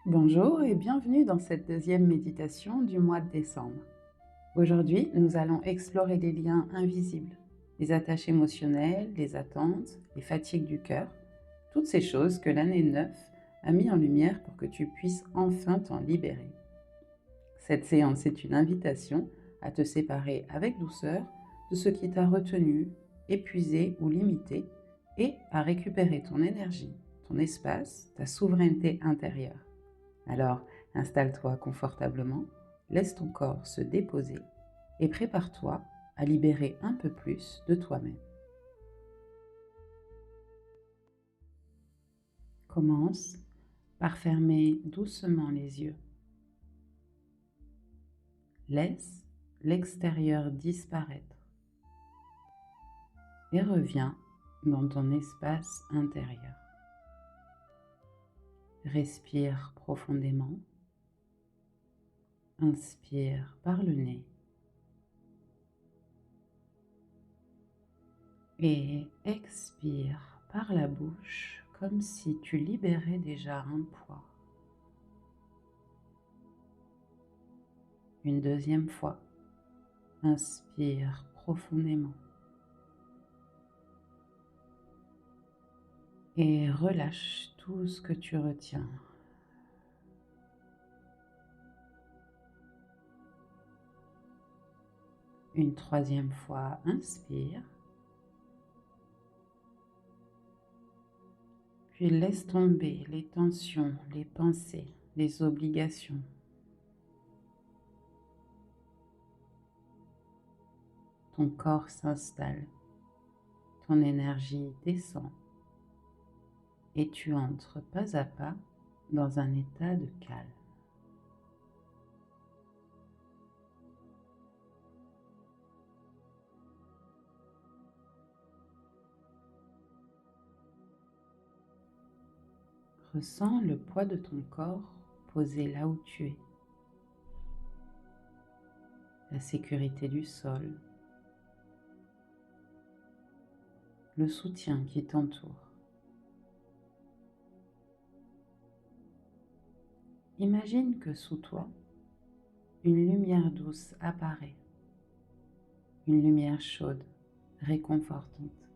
Bonjour et bienvenue dans cette deuxième méditation du mois de décembre. Aujourd'hui, nous allons explorer les liens invisibles, les attaches émotionnelles, les attentes, les fatigues du cœur, toutes ces choses que l'année 9 a mis en lumière pour que tu puisses enfin t'en libérer. Cette séance est une invitation à te séparer avec douceur de ce qui t'a retenu, épuisé ou limité et à récupérer ton énergie, ton espace, ta souveraineté intérieure. Alors, installe-toi confortablement, laisse ton corps se déposer et prépare-toi à libérer un peu plus de toi-même. Commence par fermer doucement les yeux. Laisse l'extérieur disparaître et reviens dans ton espace intérieur. Respire profondément. Inspire par le nez. Et expire par la bouche comme si tu libérais déjà un poids. Une deuxième fois, inspire profondément et relâche tout ce que tu retiens. Une troisième fois, inspire. Puis laisse tomber les tensions, les pensées, les obligations. Ton corps s'installe, ton énergie descend et tu entres pas à pas dans un état de calme. Ressens le poids de ton corps posé là où tu es, la sécurité du sol, le soutien qui t'entoure. Imagine que sous toi, une lumière douce apparaît, une lumière chaude, réconfortante.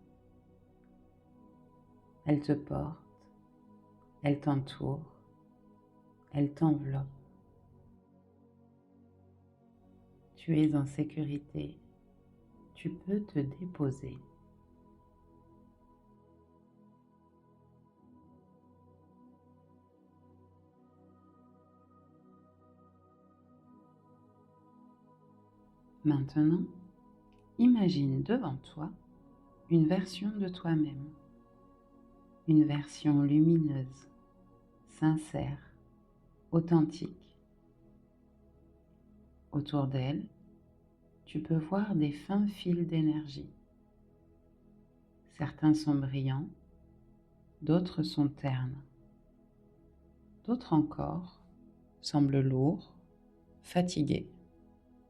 Elle te porte, elle t'entoure, elle t'enveloppe. Tu es en sécurité, tu peux te déposer. Maintenant, imagine devant toi une version de toi-même, une version lumineuse, sincère, authentique. Autour d'elle, tu peux voir des fins fils d'énergie. Certains sont brillants, d'autres sont ternes. D'autres encore semblent lourds, fatigués,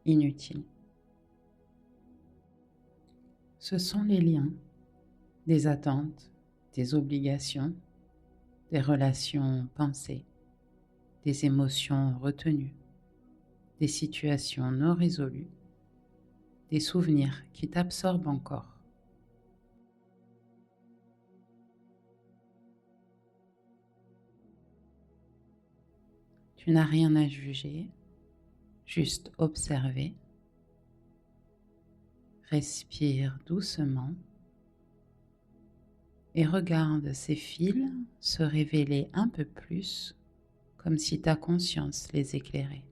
inutiles. Ce sont les liens, des attentes, des obligations, des relations pensées, des émotions retenues, des situations non résolues, des souvenirs qui t'absorbent encore. Tu n'as rien à juger, juste observer. Respire doucement et regarde ces fils se révéler un peu plus comme si ta conscience les éclairait.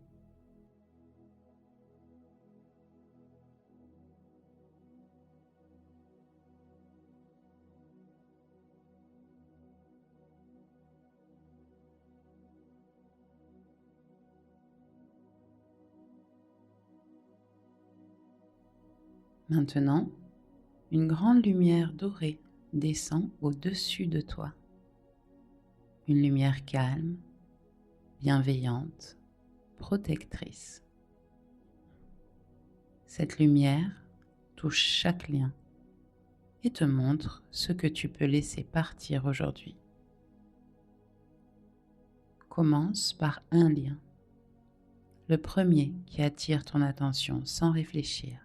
Maintenant, une grande lumière dorée descend au-dessus de toi. Une lumière calme, bienveillante, protectrice. Cette lumière touche chaque lien et te montre ce que tu peux laisser partir aujourd'hui. Commence par un lien, le premier qui attire ton attention sans réfléchir.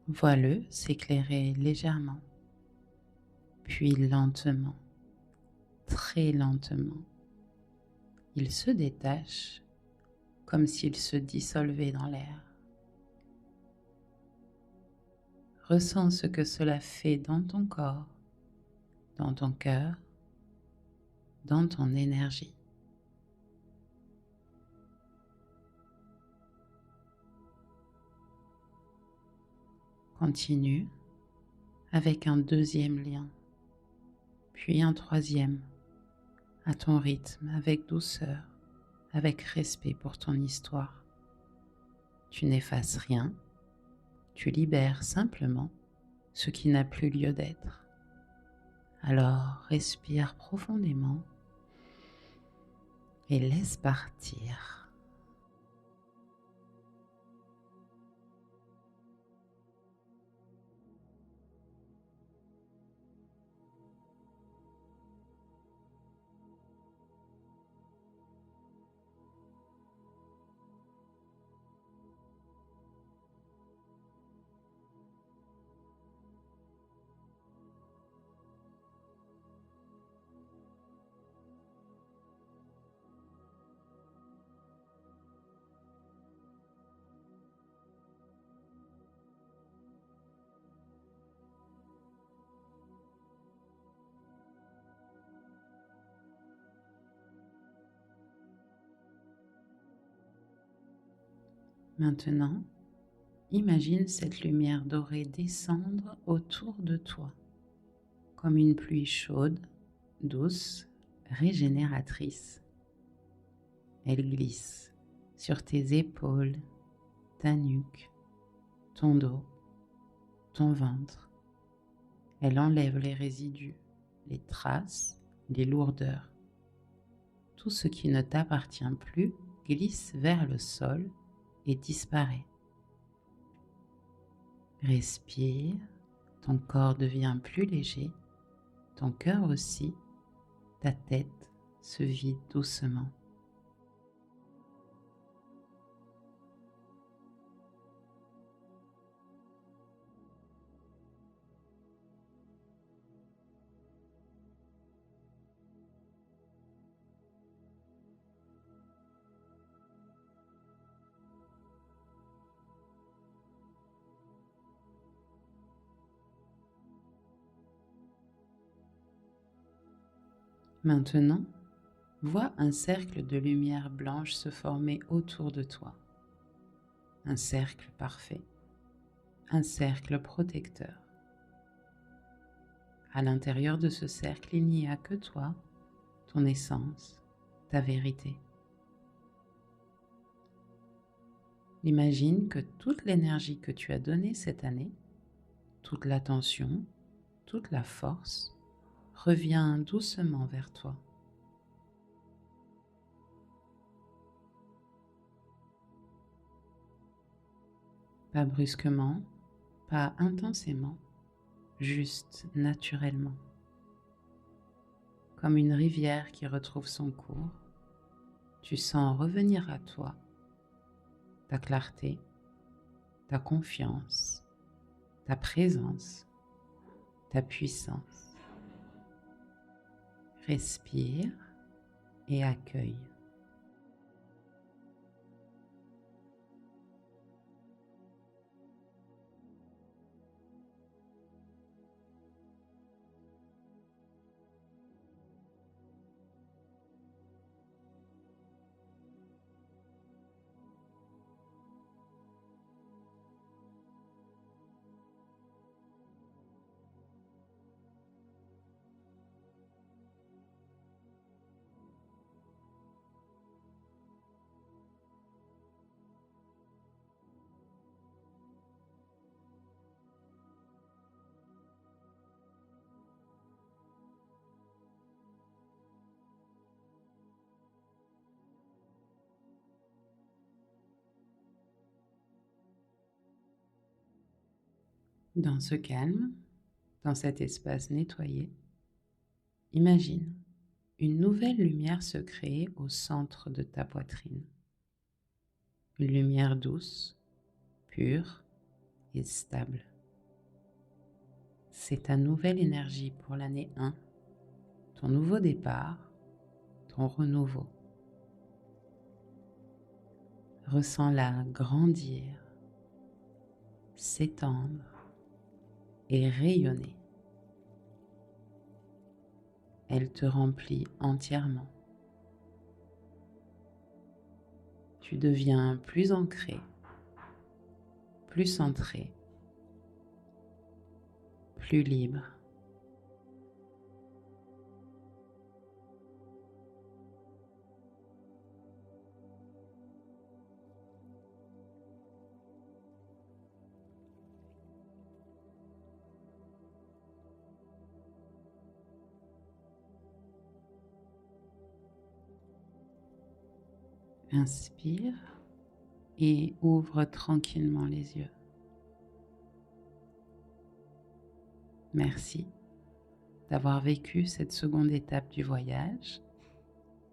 Vois-le s'éclairer légèrement, puis lentement, très lentement, il se détache comme s'il se dissolvait dans l'air. Ressens ce que cela fait dans ton corps, dans ton cœur, dans ton énergie. Continue avec un deuxième lien, puis un troisième, à ton rythme, avec douceur, avec respect pour ton histoire. Tu n'effaces rien, tu libères simplement ce qui n'a plus lieu d'être. Alors respire profondément et laisse partir. Maintenant, imagine cette lumière dorée descendre autour de toi, comme une pluie chaude, douce, régénératrice. Elle glisse sur tes épaules, ta nuque, ton dos, ton ventre. Elle enlève les résidus, les traces, les lourdeurs. Tout ce qui ne t'appartient plus glisse vers le sol et disparaît. Respire, ton corps devient plus léger, ton cœur aussi, ta tête se vide doucement. Maintenant, vois un cercle de lumière blanche se former autour de toi. Un cercle parfait, un cercle protecteur. À l'intérieur de ce cercle, il n'y a que toi, ton essence, ta vérité. Imagine que toute l'énergie que tu as donnée cette année, toute l'attention, toute la force, revient doucement vers toi. Pas brusquement, pas intensément, juste naturellement. Comme une rivière qui retrouve son cours, tu sens revenir à toi ta clarté, ta confiance, ta présence, ta puissance. Respire et accueille. Dans ce calme, Dans cet espace nettoyé, imagine une nouvelle lumière se créer au centre de ta poitrine. Une lumière douce, pure et stable. C'est ta nouvelle énergie pour l'année 1, ton nouveau départ, ton renouveau. Ressens-la grandir, s'étendre et rayonner. Elle te remplit entièrement. Tu deviens plus ancré, plus centré, plus libre. Inspire et ouvre tranquillement les yeux. Merci d'avoir vécu cette seconde étape du voyage.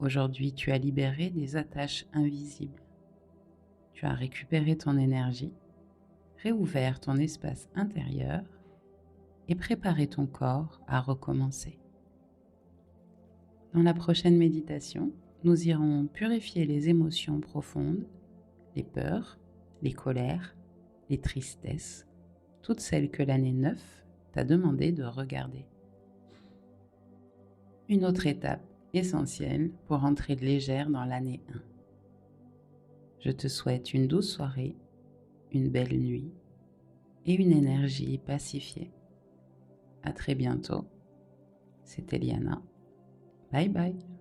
Aujourd'hui, tu as libéré des attaches invisibles. Tu as récupéré ton énergie, réouvert ton espace intérieur et préparé ton corps à recommencer. Dans la prochaine méditation, nous irons purifier les émotions profondes, les peurs, les colères, les tristesses, toutes celles que l'année 9 t'a demandé de regarder. Une autre étape essentielle pour entrer légère dans l'année 1. Je te souhaite une douce soirée, une belle nuit et une énergie pacifiée. À très bientôt. C'était Liana. Bye bye.